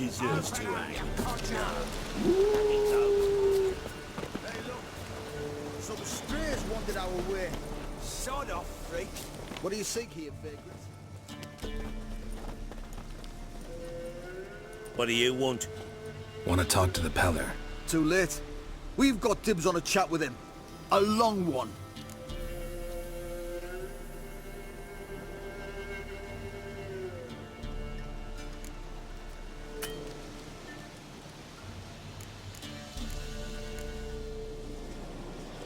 deserves to hang. Hey, look. So the strays wandered our way. Sod off, freak. What do you seek here, vagrant? What do you want? Want to talk to the Peller. Too late. We've got dibs on a chat with him. A long one.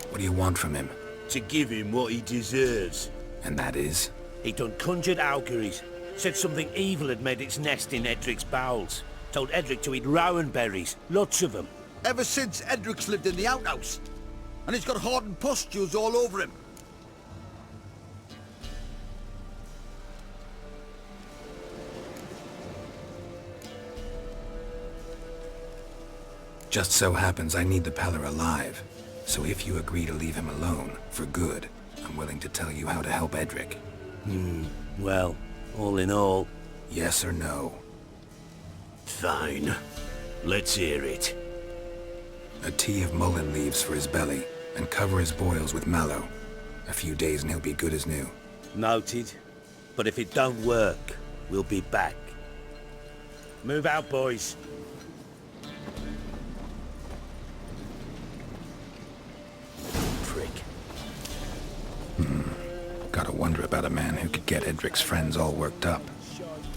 What do you want from him? To give him what he deserves. And that is? He done conjured auguries. Said something evil had made its nest in Edric's bowels. Told Edric to eat rowan berries. Lots of them. Ever since Edric's lived in the outhouse. And he's got hardened pustules all over him. Just so happens I need the Peller alive. So if you agree to leave him alone, for good, I'm willing to tell you how to help Edric. Well, all in all... Yes or no? Fine. Let's hear it. A tea of mullein leaves for his belly, and cover his boils with mallow. A few days and he'll be good as new. Noted. But if it don't work, we'll be back. Move out, boys. Prick. Gotta wonder about a man who could get Edric's friends all worked up.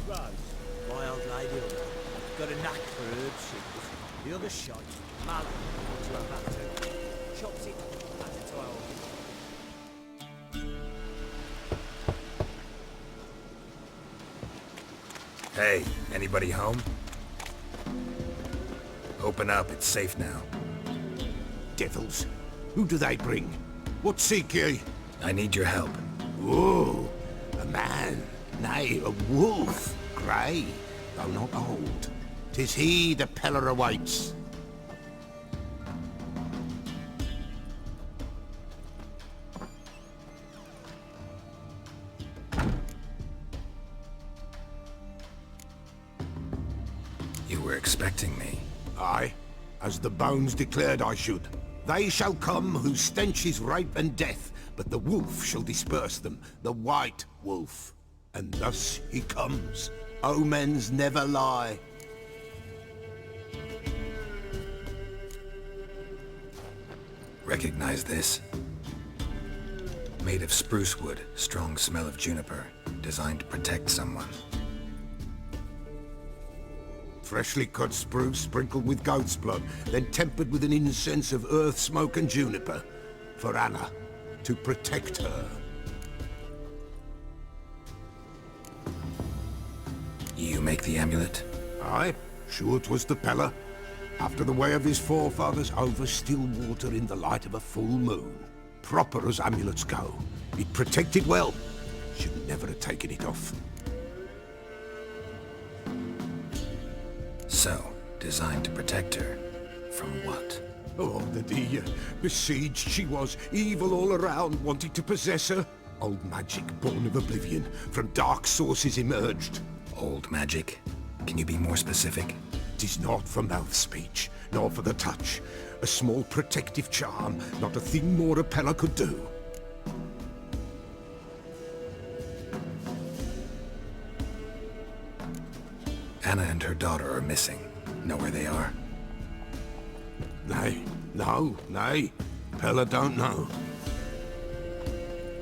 My old lady will know. Got a knack for herb soup. The other shite, mallow. Want to have that too? Chops it, adds it to our... Hey, anybody home? Open up, it's safe now. Devils. Who do they bring? What seek ye? I need your help. Oh, a man, nay, a wolf, grey, though not old. 'Tis he the Peller awaits. You were expecting me. Aye, as the bones declared I should. They shall come whose stench is rape and death, but the wolf shall disperse them, the white wolf. And thus he comes. Omens never lie. Recognize this? Made of spruce wood, strong smell of juniper, designed to protect someone. Freshly cut spruce sprinkled with goat's blood, then tempered with an incense of earth, smoke and juniper. For Anna, to protect her. You make the amulet? Aye, sure 'twas the Peller. After the way of his forefathers, over still water in the light of a full moon. Proper as amulets go. It protected well. Should never have taken it off. So, designed to protect her. From what? Oh, the besieged she was, evil all around, wanted to possess her. Old magic, born of oblivion, from dark sources emerged. Old magic? Can you be more specific? 'Tis not for mouth speech, nor for the touch. A small protective charm, not a thing more a Peller could do. Anna and her daughter are missing. Know where they are? Nay, nay. Peller don't know.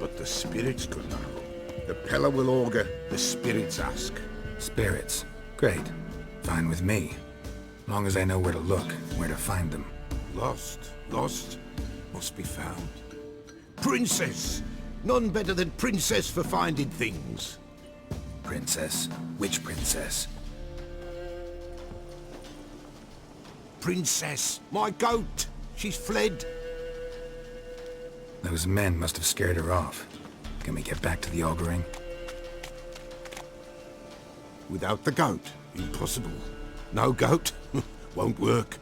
But the spirits could know. The Peller will augur, the spirits ask. Spirits. Great. Fine with me. Long as I know where to look, where to find them. Lost, must be found. Princess! None better than Princess for finding things. Princess? Which princess? Princess, my goat! She's fled. Those men must have scared her off. Can we get back to the auguring? Without the goat, impossible. No goat, won't work.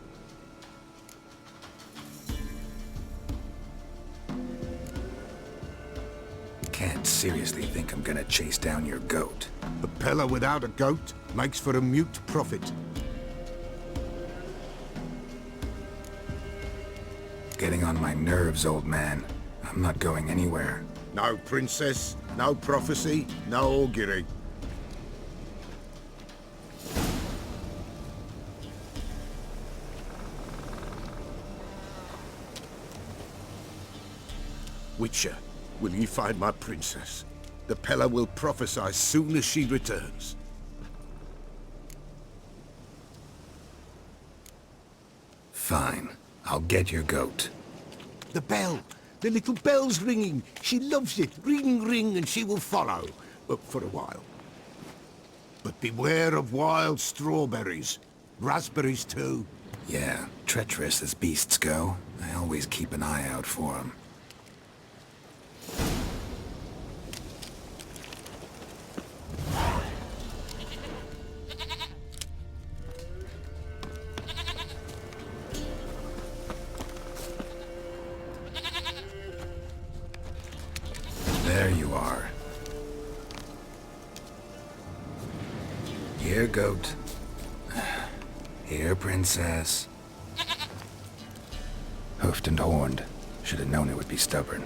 Can't seriously think I'm gonna chase down your goat. A Peller without a goat makes for a mute prophet. getting on my nerves, old man. I'm not going anywhere. No princess, no prophecy, no augury. Witcher, will ye find my princess? The Pella will prophesy soon as she returns. Fine. I'll get your goat. The bell! The little bell's ringing. She loves it. Ring, ring, and she will follow. But for a while. But beware of wild strawberries. Raspberries too. Yeah, treacherous as beasts go. I always keep an eye out for them. There you are. Here, goat. Here, princess. Hoofed and horned. Should have known it would be stubborn.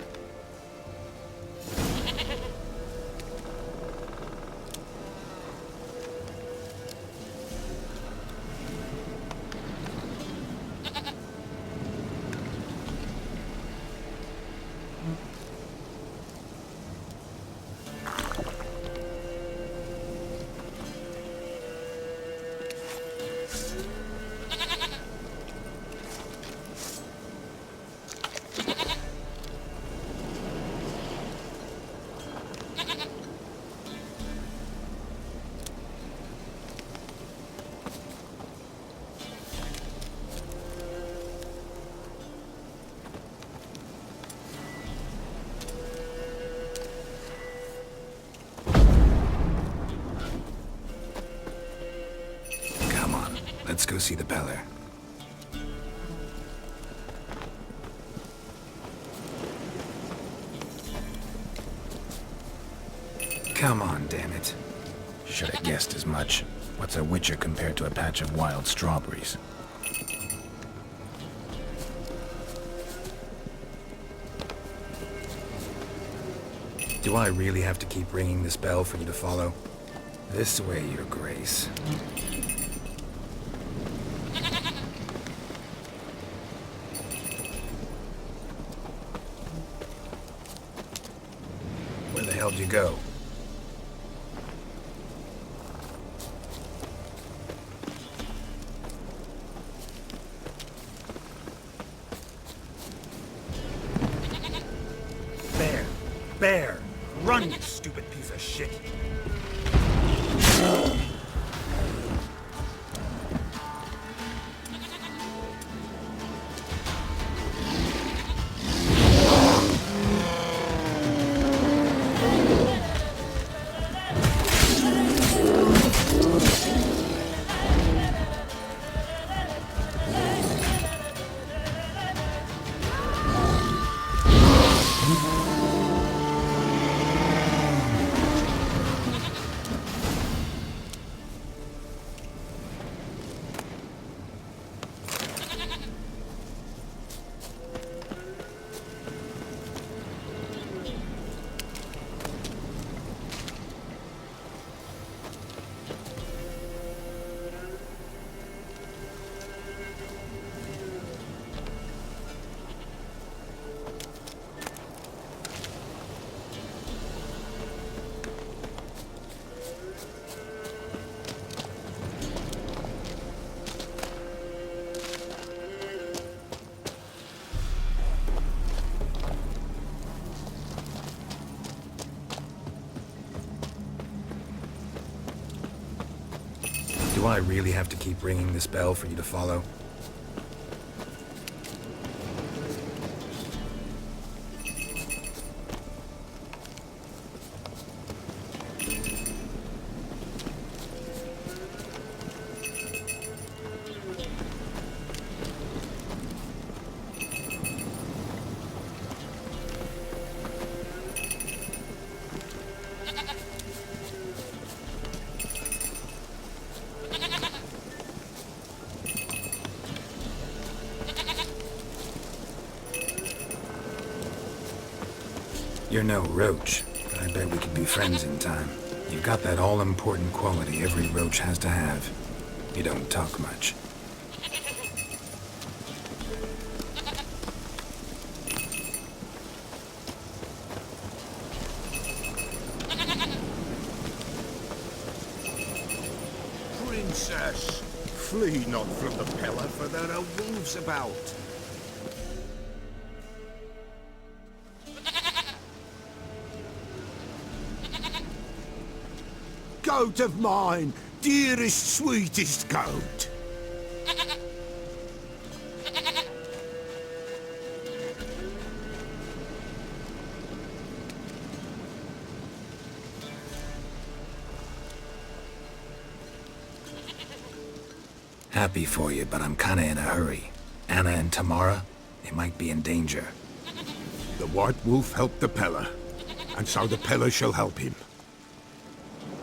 Let's go see the Beller. Come on, damn it. Should have guessed as much. What's a witcher compared to a patch of wild strawberries? Do I really have to keep ringing this bell for you to follow? This way, your grace. Where the hell did you go? Bear! Bear! Run, you stupid piece of shit! Do I really have to keep ringing this bell for you to follow? You're no roach, but I bet we could be friends in time. You've got that all-important quality every roach has to have. You don't talk much. Princess, flee not from the pillar, for there are wolves about. Goat of mine, dearest, sweetest goat. Happy for you, but I'm kinda in a hurry. Anna and Tamara, they might be in danger. The White Wolf helped the Peller, and so the Peller shall help him.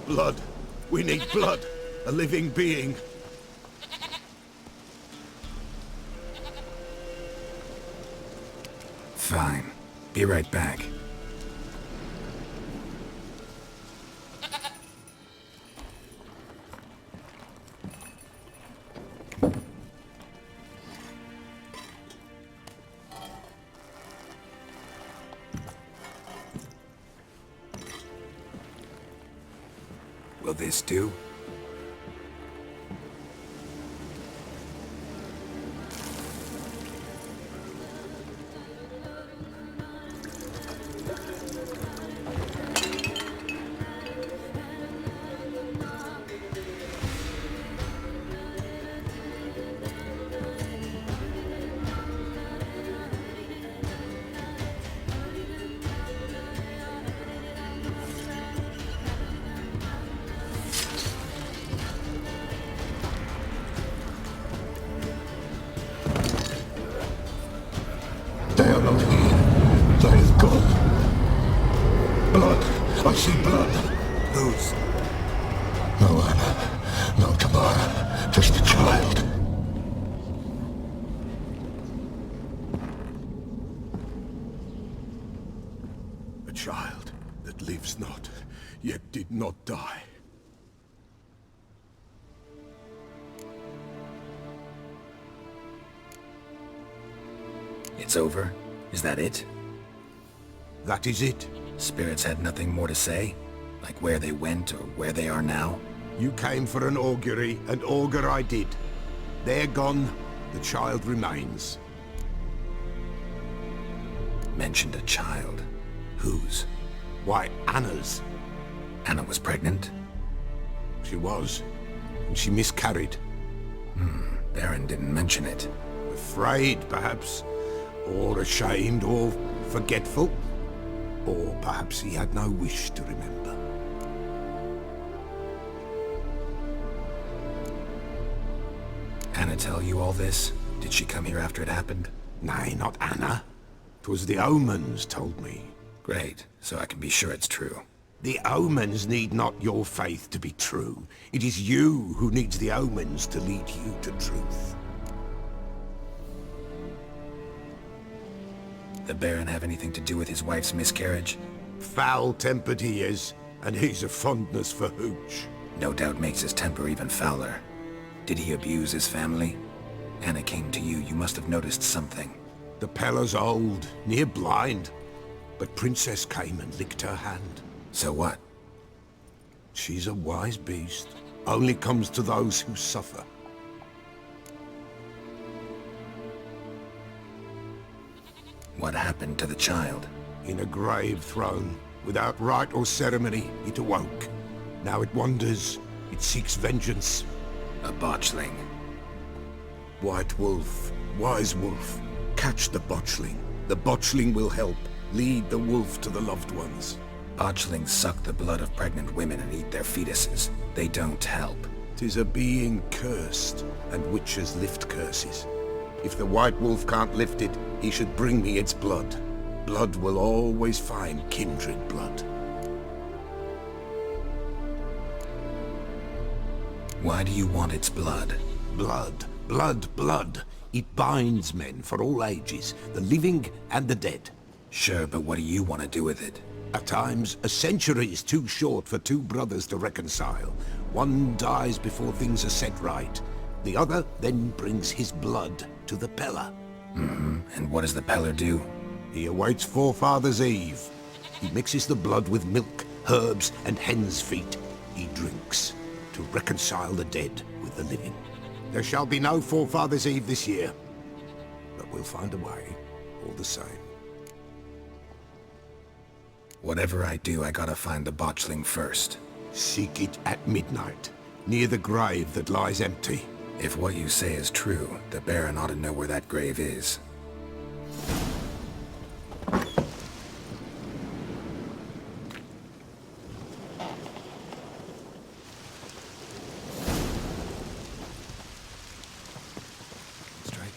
Blood. We need blood. A living being. Fine. Be right back. Will this do? They are not here. They is gone. Blood. I see blood. Whose? No Anna. No Tamara. Just a child. A child that lives not, yet did not die. It's over? Is that it? That is it. Spirits had nothing more to say? Like where they went or where they are now? You came for an augury, and augur I did. They're gone, the child remains. Mentioned a child. Whose? Why, Anna's. Anna was pregnant? She was, and she miscarried. Baron didn't mention it. Afraid, perhaps, or ashamed, or forgetful. Or perhaps he had no wish to remember. Anna tell you all this? Did she come here after it happened? Nay, not Anna. 'Twas the omens told me. Great, so I can be sure it's true. The omens need not your faith to be true. It is you who needs the omens to lead you to truth. The Baron have anything to do with his wife's miscarriage? Foul-tempered he is, and he's a fondness for hooch. No doubt makes his temper even fouler. Did he abuse his family? Anna came to you, you must have noticed something. The Peller's old, near blind, but Princess came and licked her hand. So what? She's a wise beast. Only comes to those who suffer. What happened to the child? In a grave thrown, without rite or ceremony, it awoke. Now it wanders, it seeks vengeance. A botchling. White Wolf, Wise Wolf, catch the botchling. The botchling will help, lead the wolf to the loved ones. Botchlings suck the blood of pregnant women and eat their fetuses. They don't help. 'Tis a being cursed, and witches lift curses. If the White Wolf can't lift it, he should bring me its blood. Blood will always find kindred blood. Why do you want its blood? Blood, blood, blood. It binds men for all ages, the living and the dead. Sure, but what do you want to do with it? At times, a century is too short for two brothers to reconcile. One dies before things are set right. The other then brings his blood to the Peller. And what does the Peller do? He awaits Forefathers' Eve. He mixes the blood with milk, herbs, and hen's feet. He drinks to reconcile the dead with the living. There shall be no Forefathers' Eve this year, but we'll find a way, all the same. Whatever I do, I gotta find the botchling first. Seek it at midnight, near the grave that lies empty. If what you say is true, the Baron ought to know where that grave is. Strike.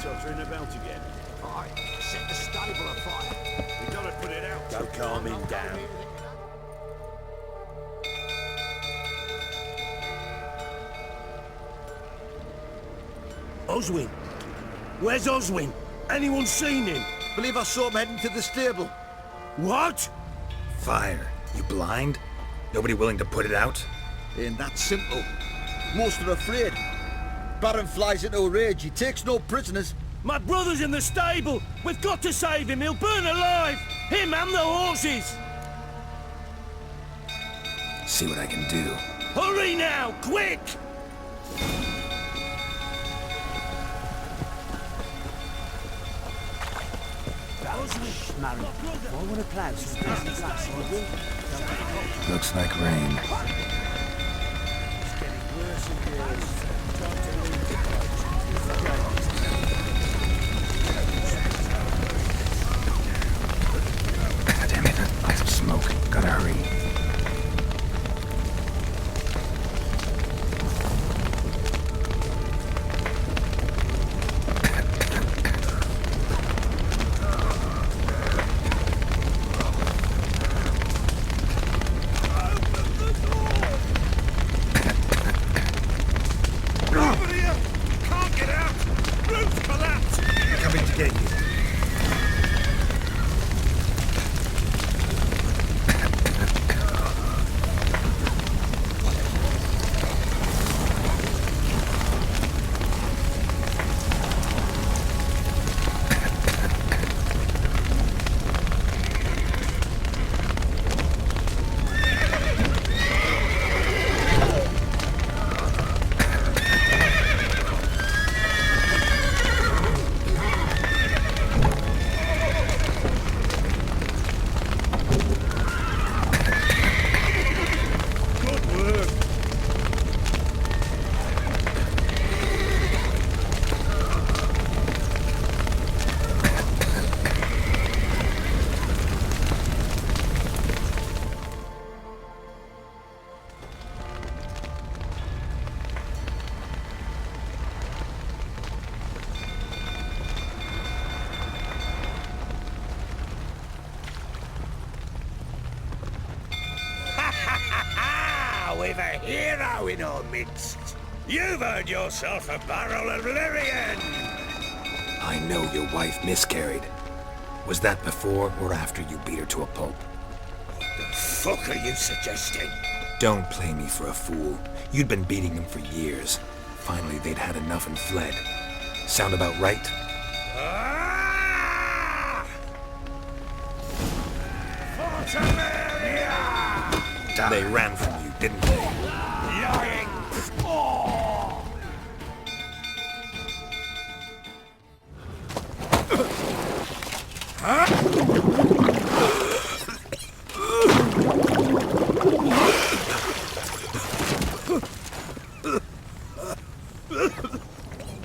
Tottering about again. Aye, set the stable afire. We gotta put it out. Go calm him down. Oswin! Where's Oswin? Anyone seen him? Believe I saw him heading to the stable. What? Fire. You blind? Nobody willing to put it out? Ain't that simple. Most are afraid. Baron flies into a rage. He takes no prisoners. My brother's in the stable! We've got to save him! He'll burn alive! Him and the horses! See what I can do. Hurry now! Quick! Looks like rain. Damn it, lots of smoke. Gotta hurry. Coming to get you. We've a hero in our midst. You've earned yourself a barrel of Lyrian. I know your wife miscarried. Was that before or after you beat her to a pulp? The fuck are you suggesting? Don't play me for a fool. You'd been beating them for years. Finally, they'd had enough and fled. Sound about right? Ah! Fortaleria! They ran from you, didn't they? Lying!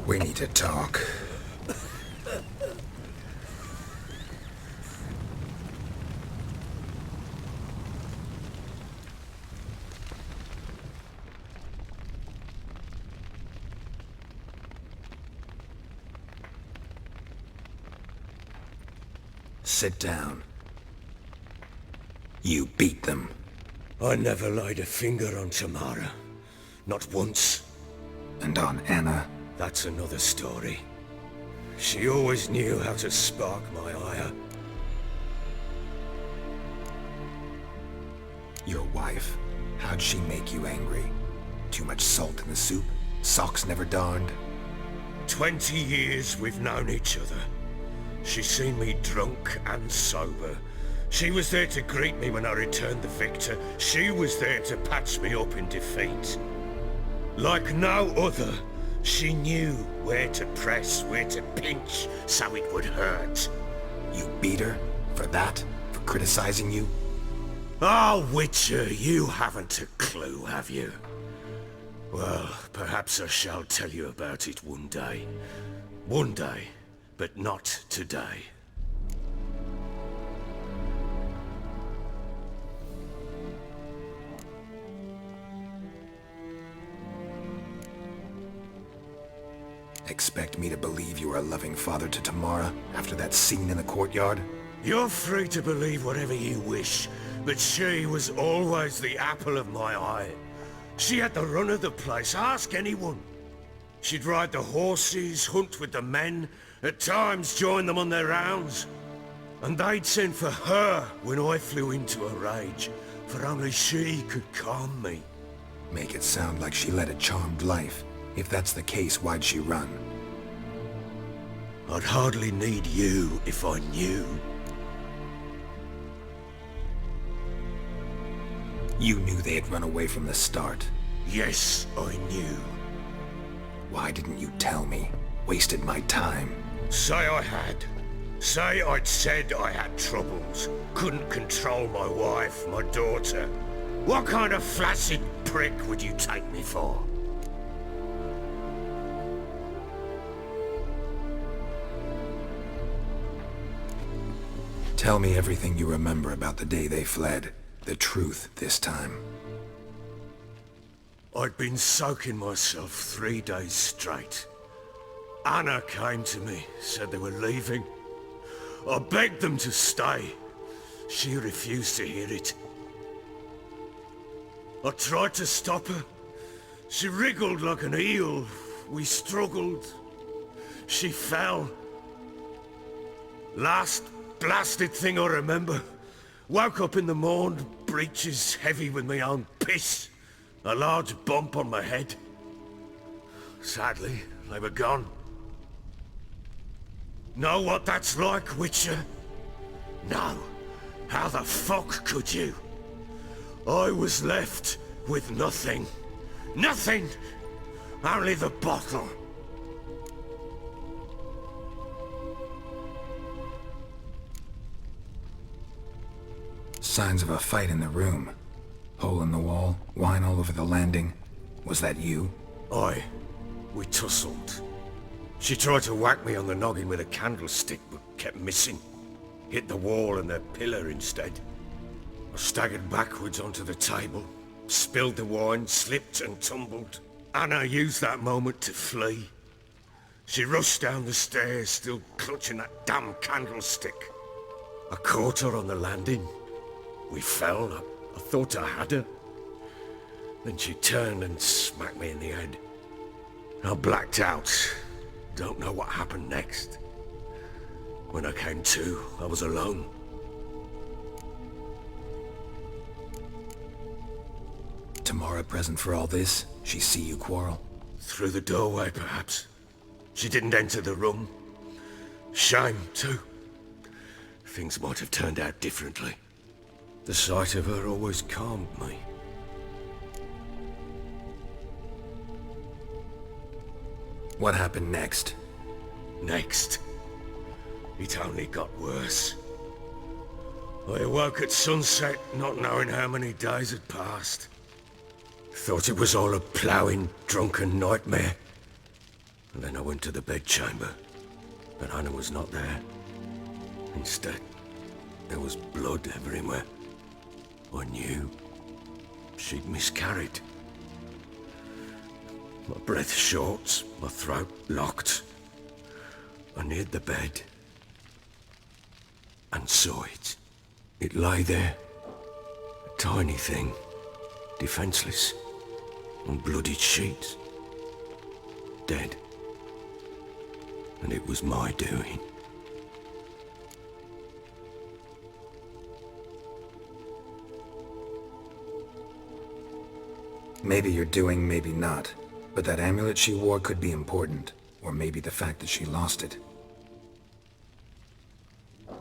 We need to talk. Sit down. You beat them. I never laid a finger on Tamara. Not once. And on Anna? That's another story. She always knew how to spark my ire. Your wife. How'd she make you angry? Too much salt in the soup? Socks never darned? 20 years we've known each other. She's seen me drunk and sober. She was there to greet me when I returned the victor. She was there to patch me up in defeat. Like no other, she knew where to press, where to pinch, so it would hurt. You beat her? For that? For criticizing you? Oh, Witcher, you haven't a clue, have you? Well, perhaps I shall tell you about it one day. One day, but not today. Expect me to believe you are a loving father to Tamara after that scene in the courtyard? You're free to believe whatever you wish, but she was always the apple of my eye. She had the run of the place, ask anyone. She'd ride the horses, hunt with the men, at times join them on their rounds. And they'd send for her when I flew into a rage, for only she could calm me. Make it sound like she led a charmed life. If that's the case, why'd she run? I'd hardly need you if I knew. You knew they had run away from the start. Yes, I knew. Why didn't you tell me? Wasted my time. Say I had. Say I'd said I had troubles. Couldn't control my wife, my daughter. What kind of flaccid prick would you take me for? Tell me everything you remember about the day they fled. The truth this time. I'd been soaking myself 3 days straight. Anna came to me, said they were leaving. I begged them to stay. She refused to hear it. I tried to stop her. She wriggled like an eel. We struggled. She fell. Last blasted thing I remember. Woke up in the morn, breeches heavy with my own piss. A large bump on my head. Sadly, they were gone. Know what that's like, Witcher? No. How the fuck could you? I was left with nothing. Nothing! Only the bottle. Signs of a fight in the room. Hole in the wall, wine all over the landing. Was that you? Aye. We tussled. She tried to whack me on the noggin with a candlestick, but kept missing. Hit the wall and the pillar instead. I staggered backwards onto the table, spilled the wine, slipped and tumbled. Anna used that moment to flee. She rushed down the stairs, still clutching that damn candlestick. I caught her on the landing. We fell. I thought I had her. Then she turned and smacked me in the head. I blacked out. Don't know what happened next. When I came to, I was alone. Tamara present for all this? She see you quarrel? Through the doorway, perhaps. She didn't enter the room. Shame, too. Things might have turned out differently. The sight of her always calmed me. What happened next? Next, it only got worse. I awoke at sunset, not knowing how many days had passed. Thought it was all a ploughing, drunken nightmare. And then I went to the bedchamber, but Anna was not there. Instead, there was blood everywhere. I knew she'd miscarried. My breath short, my throat locked. I neared the bed and saw it. It lay there, a tiny thing, defenseless, on bloodied sheets, dead. And it was my doing. Maybe you're doing, maybe not. But that amulet she wore could be important. Or maybe the fact that she lost it.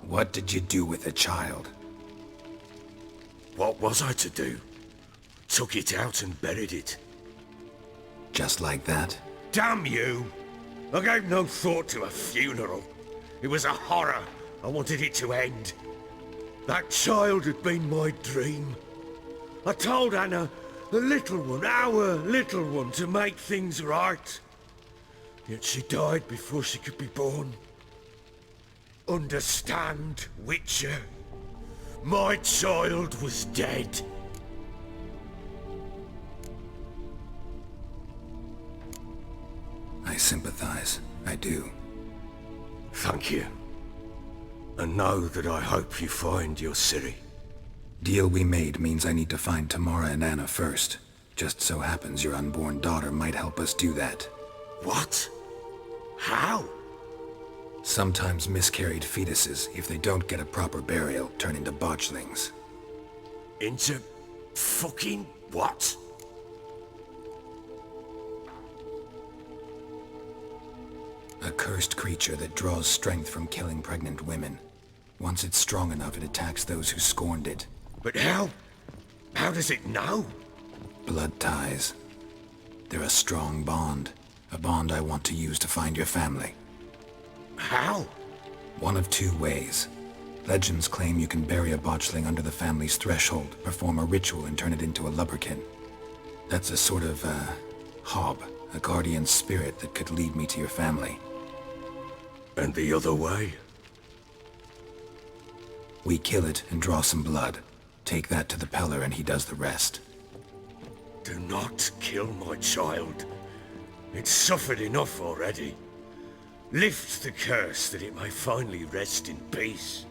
What did you do with the child? What was I to do? Took it out and buried it. Just like that? Damn you! I gave no thought to a funeral. It was a horror. I wanted it to end. That child had been my dream. I told Anna, the little one, our little one, to make things right. Yet she died before she could be born. Understand, Witcher? My child was dead. I sympathize. I do. Thank you. And know that I hope you find your Ciri. Deal we made means I need to find Tamara and Anna first. Just so happens your unborn daughter might help us do that. What? How? Sometimes miscarried fetuses, if they don't get a proper burial, turn into botchlings. Into fucking what? A cursed creature that draws strength from killing pregnant women. Once it's strong enough, it attacks those who scorned it. But how? How does it know? Blood ties. They're a strong bond. A bond I want to use to find your family. How? One of two ways. Legends claim you can bury a botchling under the family's threshold, perform a ritual and turn it into a lubberkin. That's a sort of, hob, a guardian spirit that could lead me to your family. And the other way? We kill it and draw some blood. Take that to the Peller and he does the rest. Do not kill my child. It's suffered enough already. Lift the curse that it may finally rest in peace.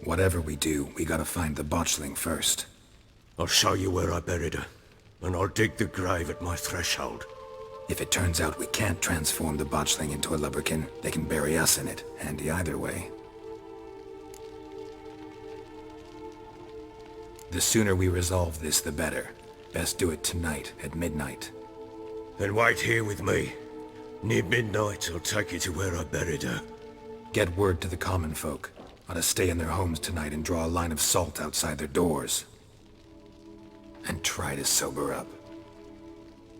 Whatever we do, we gotta find the botchling first. I'll show you where I buried her, and I'll dig the grave at my threshold. If it turns out we can't transform the botchling into a lubberkin, they can bury us in it. Handy either way. The sooner we resolve this, the better. Best do it tonight, at midnight. Then wait here with me. Near midnight, I'll take you to where I buried her. Get word to the common folk. Ought to stay in their homes tonight and draw a line of salt outside their doors. And try to sober up.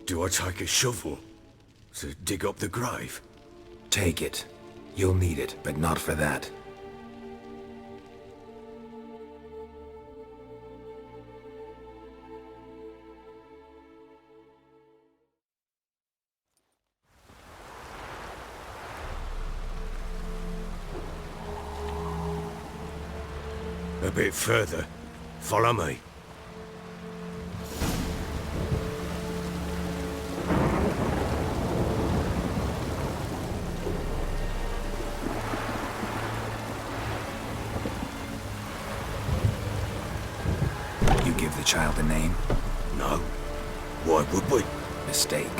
Do I take a shovel to dig up the grave? Take it. You'll need it, but not for that. A bit further. Follow me. You give the child a name? No. Why would we? Mistake.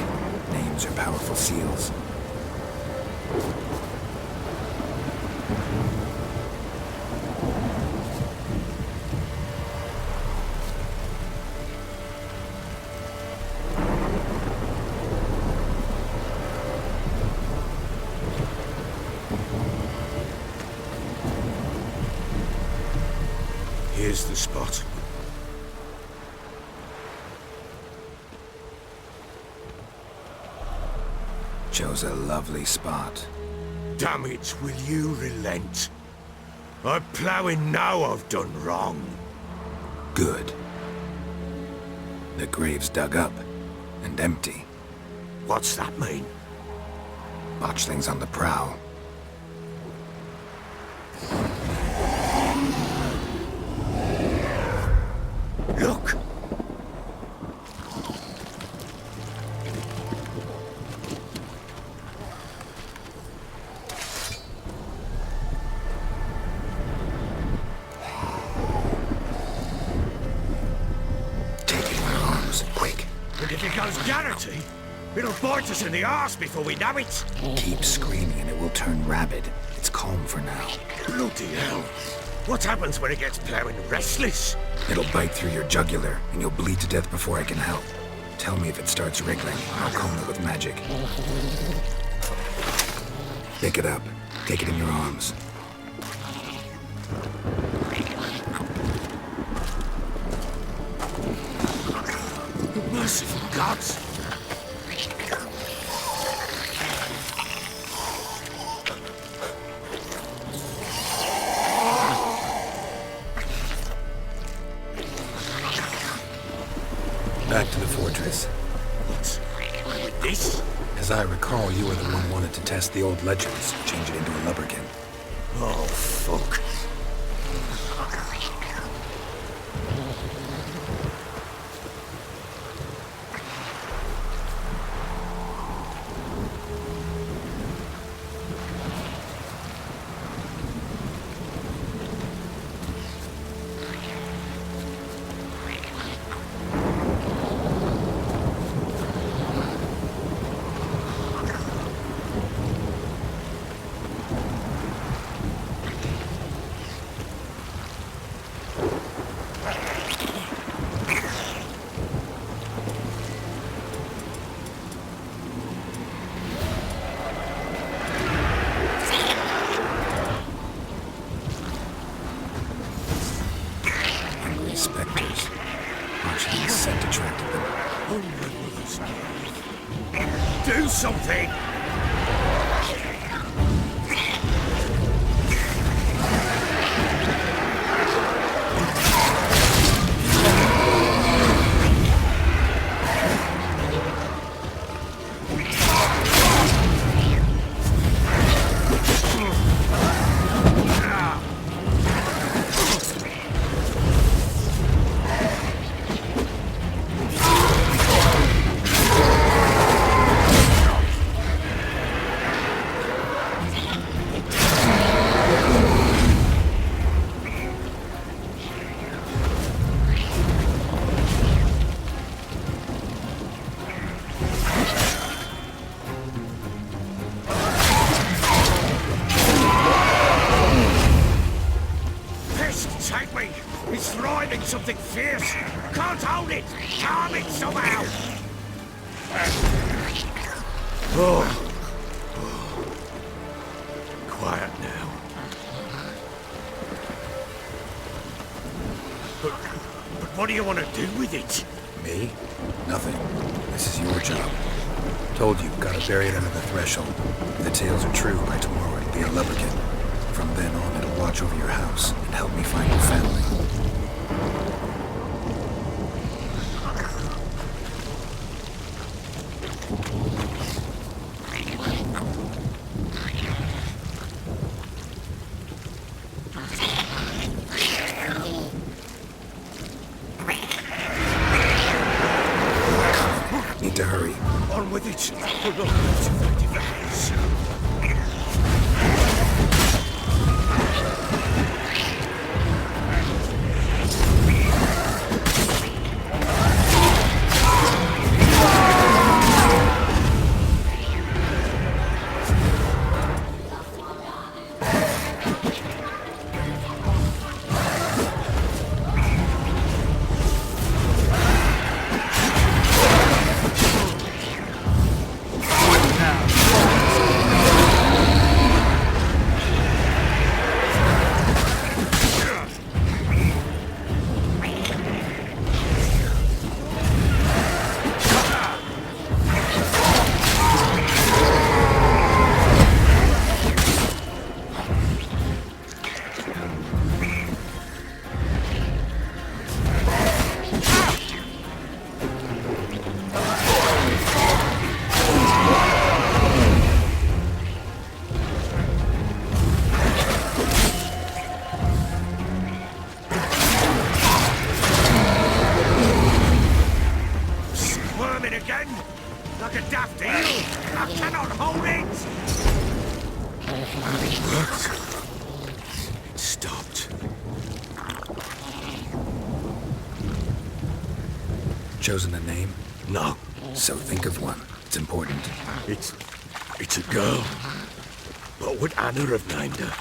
Names are powerful seals. Here's the spot. Chose a lovely spot. Damn it, will you relent? I'm ploughing now I've done wrong. Good. The grave's dug up and empty. What's that mean? Botchling's on the prowl. Look! And if it goes Garrity, it'll bite us in the arse before we know it. Keep screaming and it will turn rabid. It's calm for now. Bloody hell. What happens when it gets ploughing restless? It'll bite through your jugular and you'll bleed to death before I can help. Tell me if it starts wriggling. I'll calm it with magic. Pick it up. Take it in your arms. Merciful gods! Back to the fortress. What's with this? As I recall, you were the one wanted to test the old legends, change it into a lubberkin. Oh, fuck. Spectres. Watching the scent attracted them. Do something! Take me! It's thriving something fierce! Can't hold it! Calm it somehow! Oh. Quiet now. But what do you want to do with it? Me? Nothing. This is your job. Told you, gotta bury it under the threshold. If the tales are true, by tomorrow it'll be a lubberkin. From then on, it'll watch over your house and help me find your family. Need to hurry. On with it! We're not going to fight the house. like a daft eel. I cannot hold it! It worked. It stopped. Chosen a name? No, So think of one. It's important. it's a girl. What would Anna have named her?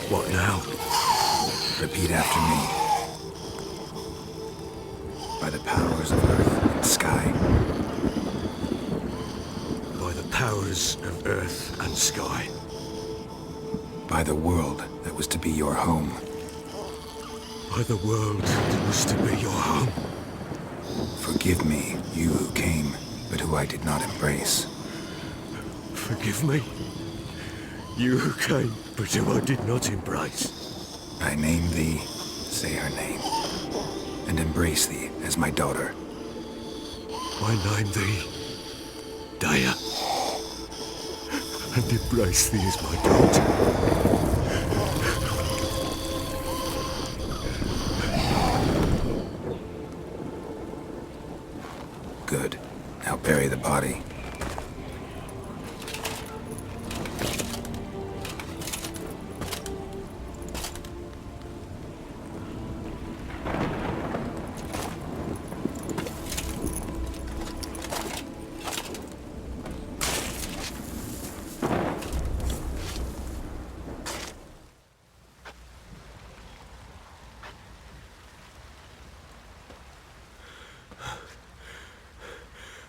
What now? Repeat after me. By the powers of earth and sky. By the powers of earth and sky. By the world that was to be your home. By the world that was to be your home. Forgive me, you who came, but who I did not embrace. Forgive me. You who came, but who I did not embrace. I name thee, say her name, and embrace thee as my daughter. I name thee Daya, and embrace thee as my daughter. Good. Now bury the body.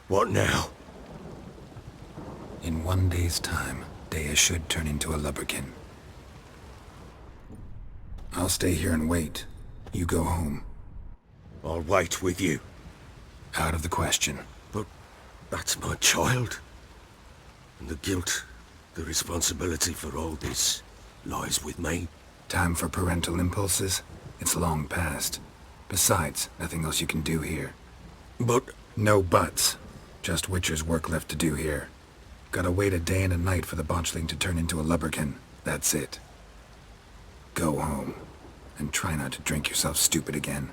What now? In 1 day's time, Dea should turn into a lubberkin. I'll stay here and wait. You go home. I'll wait with you. Out of the question. But that's my child. And the guilt, the responsibility for all this lies with me. Time for parental impulses? It's long past. Besides, nothing else you can do here. But No buts. Just Witcher's work left to do here. Gotta wait a day and a night for the botchling to turn into a lubberkin. That's it. Go home. And try not to drink yourself stupid again.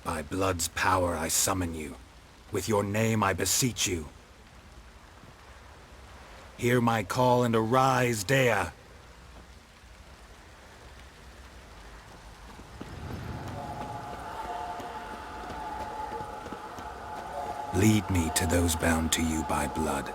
By blood's power I summon you. With your name I beseech you. Hear my call and arise, Dea. Lead me to those bound to you by blood.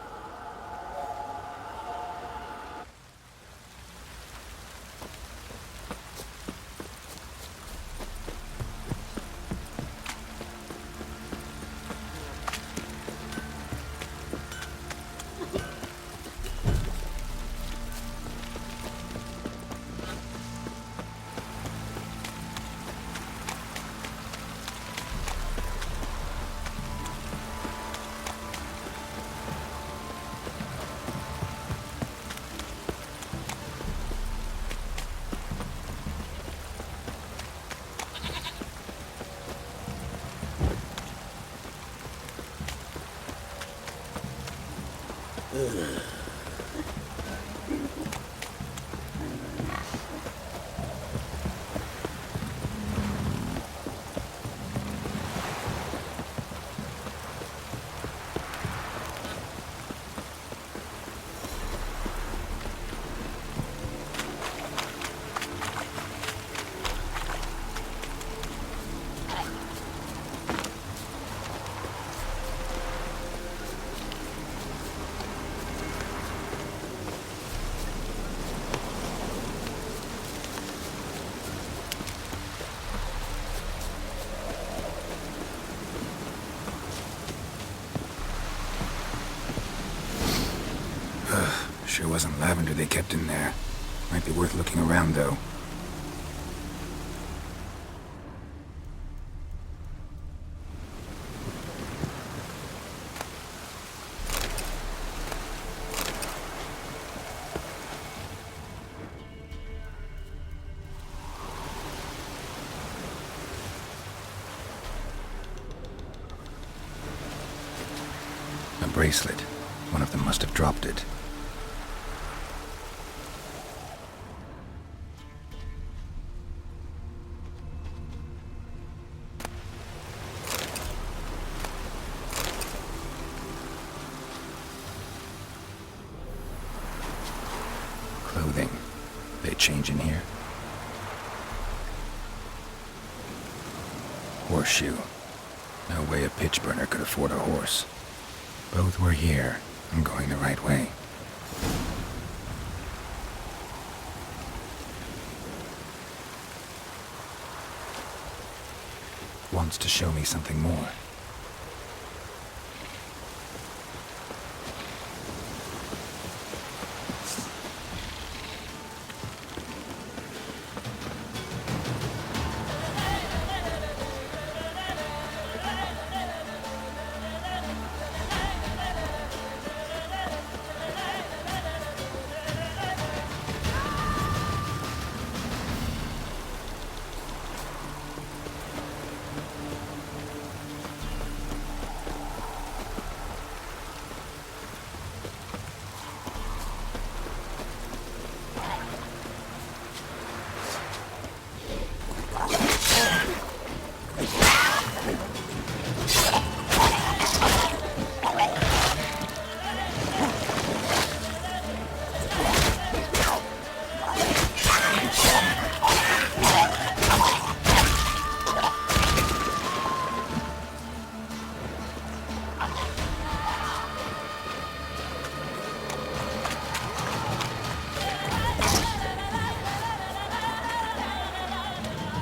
Sure wasn't lavender they kept in there. Might be worth looking around, though. A bracelet. One of them must have dropped it. Clothing. They change in here? Horseshoe. No way a pitch burner could afford a horse. Both were here. I'm going the right way. Wants to show me something more.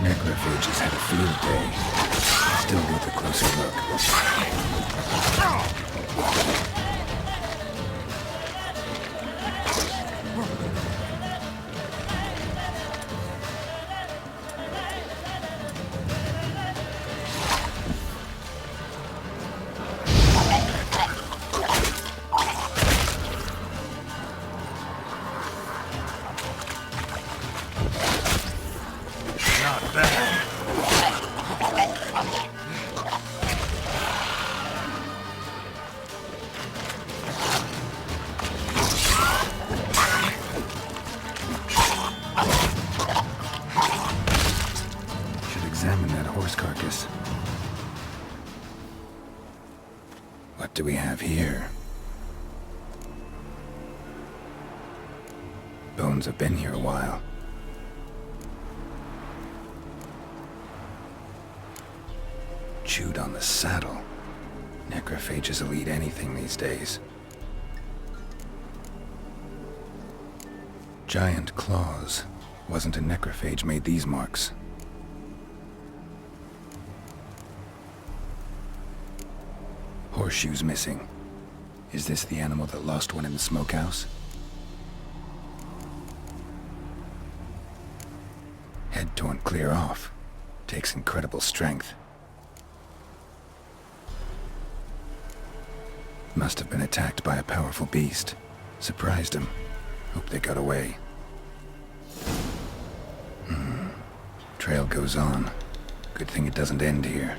Necrophages had a field day. Still worth a closer look. Examine that horse carcass. What do we have here? Bones have been here a while. Chewed on the saddle. Necrophages will eat anything these days. Giant claws. Wasn't a necrophage made these marks. Horseshoes missing. Is this the animal that lost one in the smokehouse? Head torn clear off. Takes incredible strength. Must have been attacked by a powerful beast. Surprised him. Hope they got away. Trail goes on. Good thing it doesn't end here.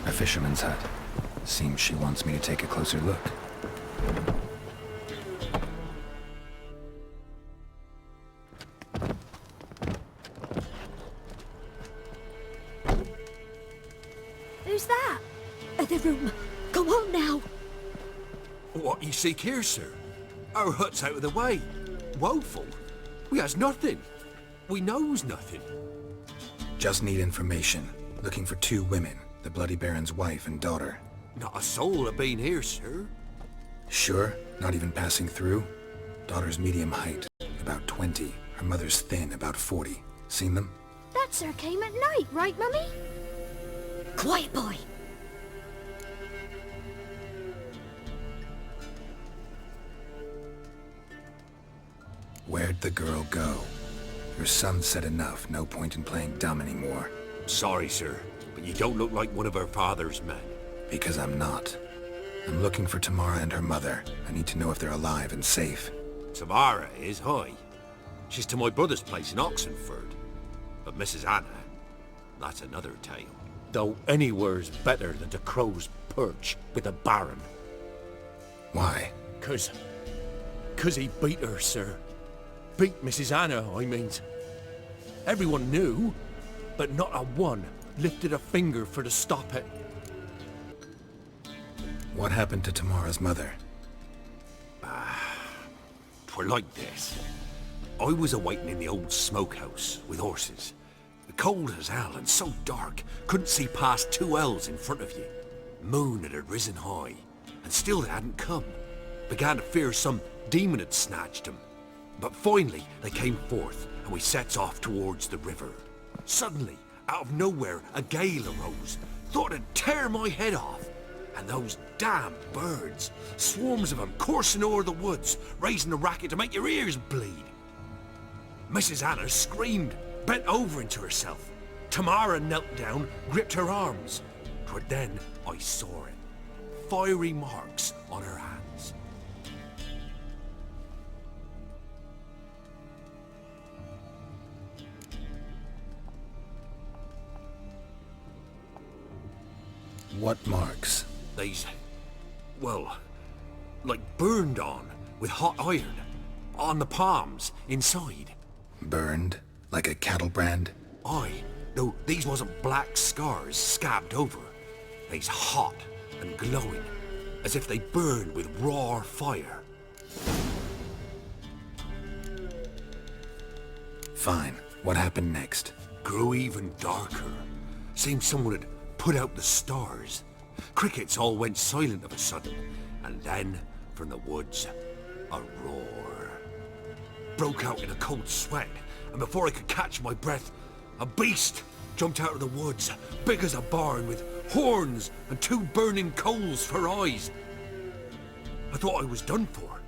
A fisherman's hut. Seems she wants me to take a closer look. Who's that? The room. Go on now. What you seek here, sir? Our hut's out of the way. Woeful. We has nothing. We knows nothing. Just need information. Looking for 2 women, the Bloody Baron's wife and daughter. Not a soul have been here, sir. Sure? Not even passing through? Daughter's medium height, about 20. Her mother's thin, about 40. Seen them? That sir came at night, right, Mummy? Quiet, boy. Where'd the girl go? Your son said enough, no point in playing dumb anymore. Sorry, sir, but you don't look like one of her father's men. Because I'm not. I'm looking for Tamara and her mother. I need to know if they're alive and safe. Tamara is, hi. She's to my brother's place in Oxenford. But Mrs. Anna, that's another tale. Though anywhere's better than the Crow's Perch with a baron. Why? 'Cause he beat her, sir. Beat Mrs. Anna, I means. Everyone knew, but not a one lifted a finger for to stop it. What happened to Tamara's mother? 'Twere like this. I was awaiting in the old smokehouse with horses. Cold as hell and so dark, couldn't see past 2 ells in front of you. Moon had risen high, and still they hadn't come. Began to fear some demon had snatched them. But finally they came forth, and we sets off towards the river. Suddenly, out of nowhere, a gale arose. Thought it'd tear my head off. And those damn birds, swarms of them coursing o'er the woods, raising a racket to make your ears bleed. Mrs. Anna screamed, bent over into herself. Tamara knelt down, gripped her arms. 'Twere then I saw it. Fiery marks on her hands. What marks? They's, well, like burned on with hot iron. On the palms, inside. Burned? Like a cattle brand? Aye, though these wasn't black scars scabbed over. They's hot and glowing, as if they burned with raw fire. Fine. What happened next? Grew even darker. Seemed someone had put out the stars. Crickets all went silent of a sudden, and then, from the woods, a roar. Broke out in a cold sweat, and before I could catch my breath, a beast jumped out of the woods, big as a barn, with horns and 2 burning coals for eyes. I thought I was done for.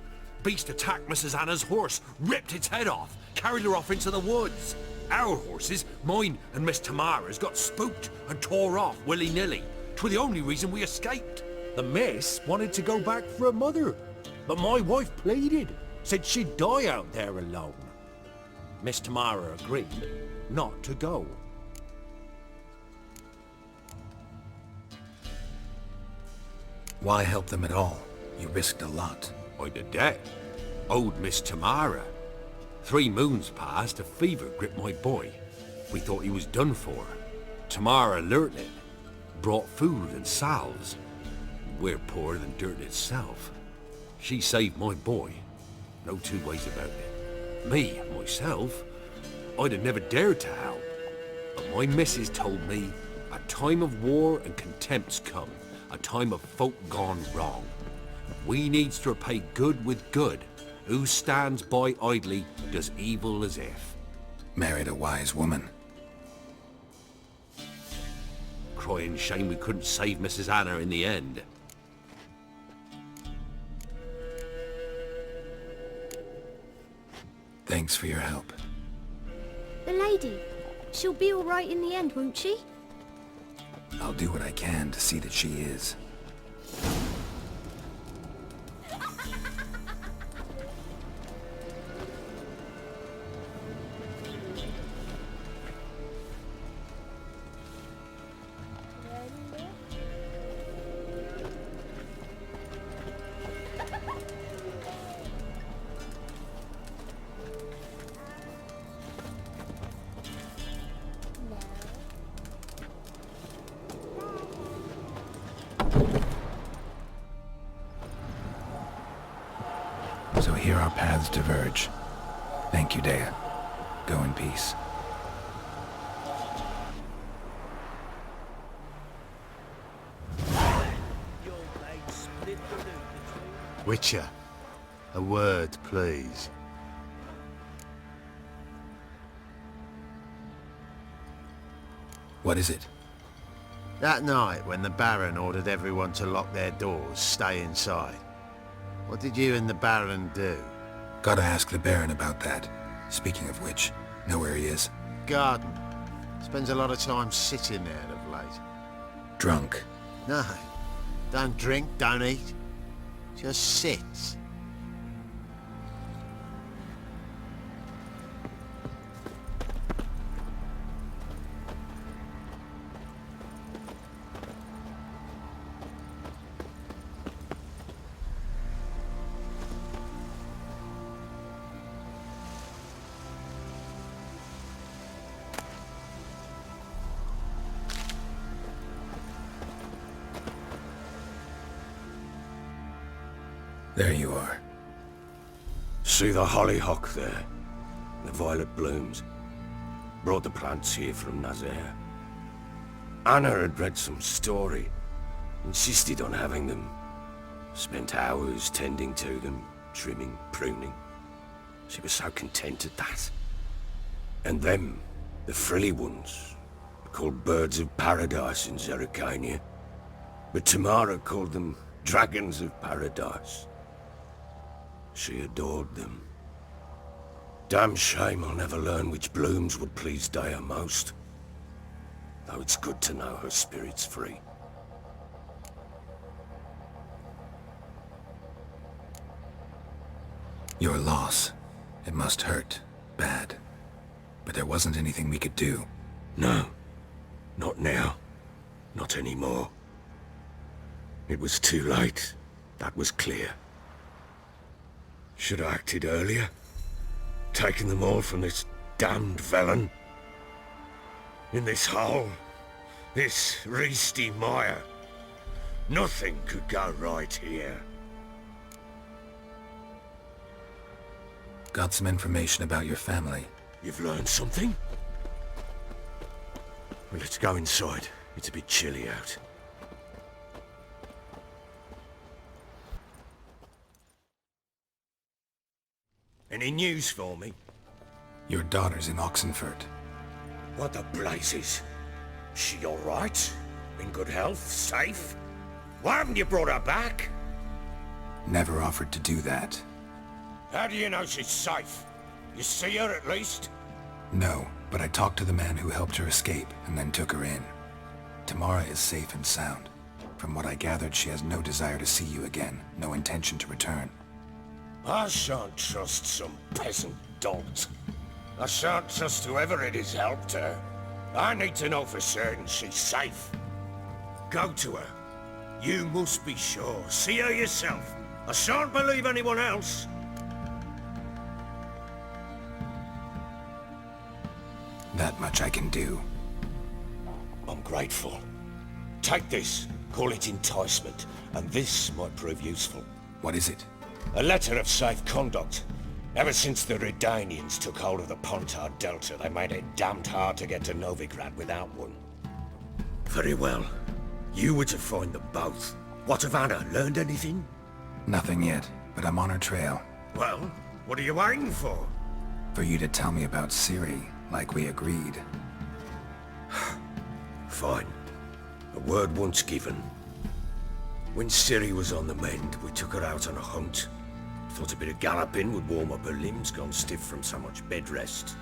Beast attacked Mrs. Anna's horse, ripped its head off, carried her off into the woods. Our horses, mine and Miss Tamara's, got spooked and tore off willy-nilly. 'Twere the only reason we escaped. The miss wanted to go back for her mother, but my wife pleaded, said she'd die out there alone. Miss Tamara agreed not to go. Why help them at all? You risked a lot. I'd a debt. Owed Miss Tamara. 3 moons passed, a fever gripped my boy. We thought he was done for. Tamara learnt it. Brought food and salves. We're poorer than dirt itself. She saved my boy. No 2 ways about it. Me, myself, I'd have never dared to help. But my missus told me a time of war and contempt's come. A time of folk gone wrong. We needs to repay good with good. Who stands by idly does evil as if. Married a wise woman. Crying shame we couldn't save Mrs. Anna in the end. Thanks for your help. The lady. She'll be all right in the end, won't she? I'll do what I can to see that she is. our paths diverge. Thank you, Dea. Go in peace. Your blade split the root between. Witcher, a word, please. What is it? That night when the Baron ordered everyone to lock their doors, stay inside. What did you and the Baron do? Gotta ask the Baron about that. Speaking of which, know where he is? Garden. Spends a lot of time sitting there of late. Drunk. No. Don't drink, don't eat. Just sits. There you are. See the hollyhock there? The violet blooms. Brought the plants here from Nazaire. Anna had read some story. Insisted on having them. Spent hours tending to them, trimming, pruning. She was so content at that. And them, the frilly ones, called birds of paradise in Zerrikania. But Tamara called them dragons of paradise. She adored them. Damn shame I'll never learn which blooms would please Dea most. Though it's good to know her spirit's free. Your loss. It must hurt. Bad. But there wasn't anything we could do. No. Not now. Not anymore. It was too late. That was clear. Should have acted earlier. Taken them all from this damned Velen. In this hole. This reesty mire. Nothing could go right here. Got some information about your family. You've learned something? Well, let's go inside. It's a bit chilly out. Any news for me? Your daughter's in Oxenfurt. What the blazes? She all right? In good health? Safe? Why haven't you brought her back? Never offered to do that. How do you know she's safe? You see her at least? No, but I talked to the man who helped her escape and then took her in. Tamara is safe and sound. From what I gathered, she has no desire to see you again, no intention to return. I shan't trust some peasant dolt. I shan't trust whoever it is helped her. I need to know for certain she's safe. Go to her. You must be sure. See her yourself. I shan't believe anyone else. That much I can do. I'm grateful. Take this. Call it enticement. And this might prove useful. What is it? A letter of safe conduct. Ever since the Redanians took hold of the Pontard Delta, they made it damned hard to get to Novigrad without one. Very well. You were to find them both. What of Anna? Learned anything? Nothing yet, but I'm on her trail. Well, what are you waiting for? For you to tell me about Ciri, like we agreed. Fine. A word once given. When Ciri was on the mend, we took her out on a hunt. Thought a bit of galloping would warm up her limbs, gone stiff from so much bed rest.